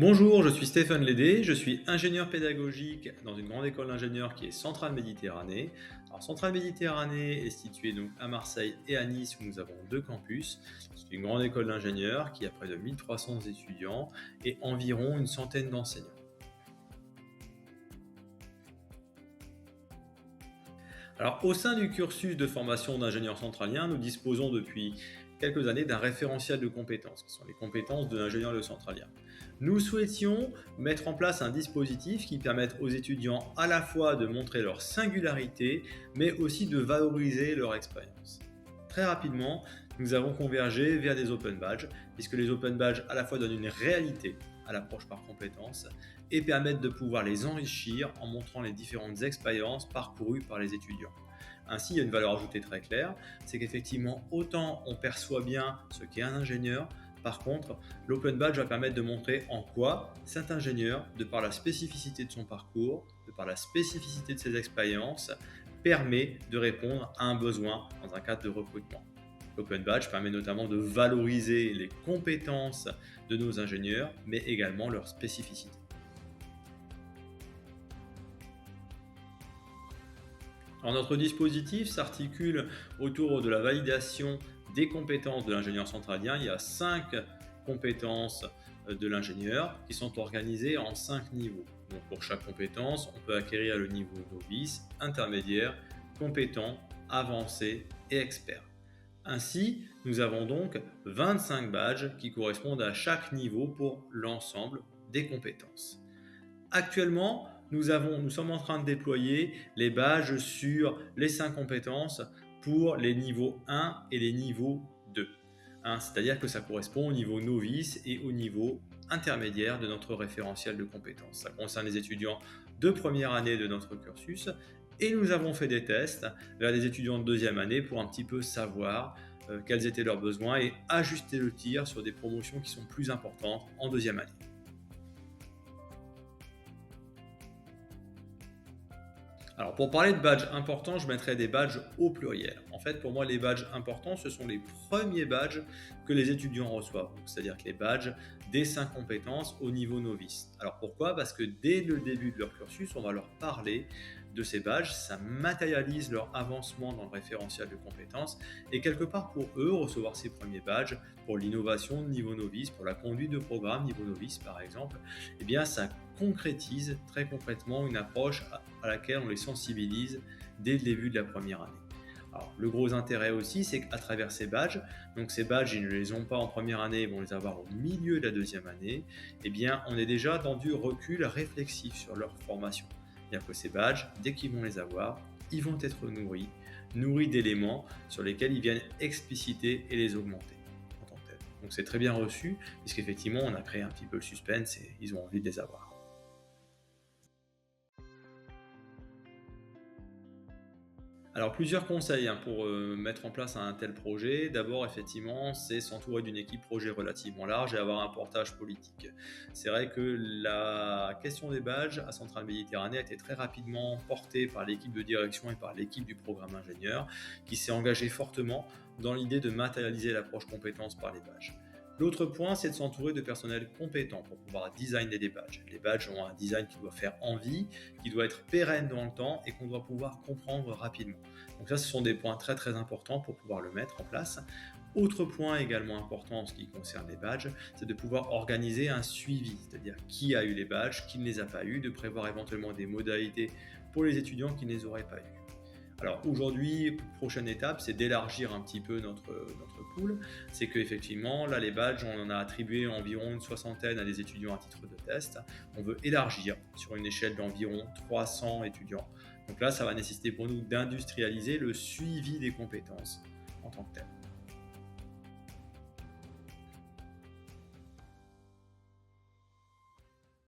Bonjour, je suis Stéphane Lédé, je suis ingénieur pédagogique dans une grande école d'ingénieurs qui est Centrale Méditerranée. Alors Centrale Méditerranée est située donc à Marseille et à Nice où nous avons deux campus. C'est une grande école d'ingénieurs qui a près de 1300 étudiants et environ une centaine d'enseignants. Alors, au sein du cursus de formation d'ingénieur centralien, nous disposons depuis quelques années d'un référentiel de compétences, qui sont les compétences de l'ingénieur de centralien. Nous souhaitions mettre en place un dispositif qui permette aux étudiants à la fois de montrer leur singularité, mais aussi de valoriser leur expérience. Très rapidement, nous avons convergé vers des open badges, puisque les open badges à la fois donnent une réalité à l'approche par compétences et permettent de pouvoir les enrichir en montrant les différentes expériences parcourues par les étudiants. Ainsi, il y a une valeur ajoutée très claire, c'est qu'effectivement, autant on perçoit bien ce qu'est un ingénieur, par contre, l'open badge va permettre de montrer en quoi cet ingénieur, de par la spécificité de son parcours, de par la spécificité de ses expériences, permet de répondre à un besoin dans un cadre de recrutement. L'Open Badge permet notamment de valoriser les compétences de nos ingénieurs, mais également leurs spécificités. Alors, notre dispositif s'articule autour de la validation des compétences de l'ingénieur centralien. Il y a 5 compétences de l'ingénieur qui sont organisées en 5 niveaux. Donc, pour chaque compétence, on peut acquérir le niveau novice, intermédiaire, compétent, avancé et expert. Ainsi, nous avons donc 25 badges qui correspondent à chaque niveau pour l'ensemble des compétences. Actuellement, nous sommes en train de déployer les badges sur les 5 compétences pour les niveaux 1 et les niveaux 2. C'est-à-dire que ça correspond au niveau novice et au niveau intermédiaire de notre référentiel de compétences. Ça concerne les étudiants de première année de notre cursus et nous avons fait des tests vers les étudiants de deuxième année pour un petit peu savoir quels étaient leurs besoins et ajuster le tir sur des promotions qui sont plus importantes en deuxième année. Alors, pour parler de badges importants, je mettrais des badges au pluriel. En fait, pour moi, les badges importants, ce sont les premiers badges que les étudiants reçoivent. C'est-à-dire que les badges des 5 compétences au niveau novice. Alors pourquoi? Parce que dès le début de leur cursus, on va leur parler de ces badges. Ça matérialise leur avancement dans le référentiel de compétences. Et quelque part, pour eux, recevoir ces premiers badges, pour l'innovation de niveau novice, pour la conduite de programme niveau novice, par exemple, eh bien, ça concrétise très concrètement une approche à laquelle on les sensibilise dès le début de la première année. Alors, le gros intérêt aussi, c'est qu'à travers ces badges, donc ces badges, ils ne les ont pas en première année, ils vont les avoir au milieu de la deuxième année, eh bien, on est déjà dans du recul réflexif sur leur formation. C'est-à-dire que ces badges, dès qu'ils vont les avoir, ils vont être nourris d'éléments sur lesquels ils viennent expliciter et les augmenter en tant que tels. Donc c'est très bien reçu, puisqu'effectivement, on a créé un petit peu le suspense et ils ont envie de les avoir. Alors plusieurs conseils pour mettre en place un tel projet. D'abord, effectivement, c'est s'entourer d'une équipe projet relativement large et avoir un portage politique. C'est vrai que la question des badges à Centrale Méditerranée a été très rapidement portée par l'équipe de direction et par l'équipe du programme ingénieur qui s'est engagée fortement dans l'idée de matérialiser l'approche compétences par les badges. L'autre point, c'est de s'entourer de personnel compétent pour pouvoir designer des badges. Les badges ont un design qui doit faire envie, qui doit être pérenne dans le temps et qu'on doit pouvoir comprendre rapidement. Donc ça, ce sont des points très très importants pour pouvoir le mettre en place. Autre point également important en ce qui concerne les badges, c'est de pouvoir organiser un suivi, c'est-à-dire qui a eu les badges, qui ne les a pas eu, de prévoir éventuellement des modalités pour les étudiants qui ne les auraient pas eu. Alors aujourd'hui, prochaine étape, c'est d'élargir un petit peu notre pool. C'est qu'effectivement, là, les badges, on en a attribué environ une soixantaine à des étudiants à titre de test. On veut élargir sur une échelle d'environ 300 étudiants. Donc là, ça va nécessiter pour nous d'industrialiser le suivi des compétences en tant que tel.